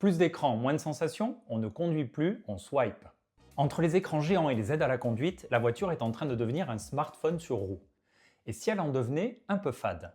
Plus d'écran, moins de sensations, on ne conduit plus, on swipe. Entre les écrans géants et les aides à la conduite, la voiture est en train de devenir un smartphone sur roue. Et si elle en devenait un peu fade?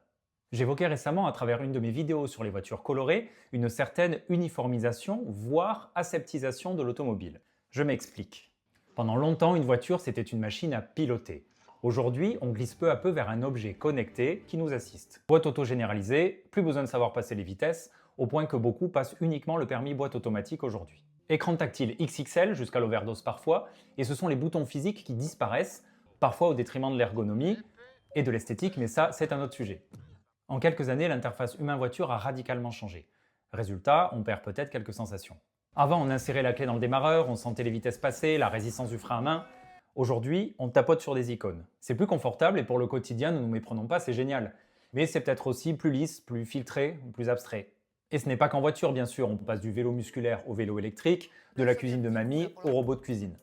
J'évoquais récemment à travers une de mes vidéos sur les voitures colorées une certaine uniformisation, voire aseptisation de l'automobile. Je m'explique. Pendant longtemps, une voiture c'était une machine à piloter. Aujourd'hui, on glisse peu à peu vers un objet connecté qui nous assiste. Boîte auto généralisée, plus besoin de savoir passer les vitesses, au point que beaucoup passent uniquement le permis boîte automatique aujourd'hui. Écran tactile XXL jusqu'à l'overdose parfois, et ce sont les boutons physiques qui disparaissent, parfois au détriment de l'ergonomie et de l'esthétique, mais ça c'est un autre sujet. En quelques années, l'interface humain-voiture a radicalement changé. Résultat, on perd peut-être quelques sensations. Avant, on insérait la clé dans le démarreur, on sentait les vitesses passer, la résistance du frein à main. Aujourd'hui, on tapote sur des icônes. C'est plus confortable et pour le quotidien, ne nous méprenons pas, c'est génial. Mais c'est peut-être aussi plus lisse, plus filtré, plus abstrait. Et ce n'est pas qu'en voiture, bien sûr, on passe du vélo musculaire au vélo électrique, de la cuisine de mamie au robot de cuisine.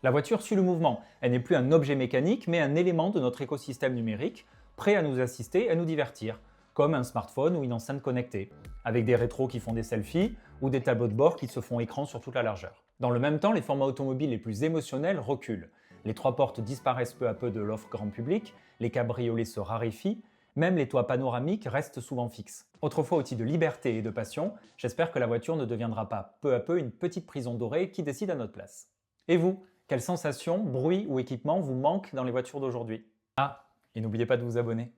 La voiture suit le mouvement, elle n'est plus un objet mécanique, mais un élément de notre écosystème numérique, prêt à nous assister et à nous divertir, comme un smartphone ou une enceinte connectée, avec des rétros qui font des selfies ou des tableaux de bord qui se font écran sur toute la largeur. Dans le même temps, les formats automobiles les plus émotionnels reculent. Les trois portes disparaissent peu à peu de l'offre grand public, les cabriolets se raréfient, même les toits panoramiques restent souvent fixes. Autrefois outil de liberté et de passion, j'espère que la voiture ne deviendra pas peu à peu une petite prison dorée qui décide à notre place. Et vous, quelles sensations, bruits ou équipements vous manquent dans les voitures d'aujourd'hui? Ah, et n'oubliez pas de vous abonner.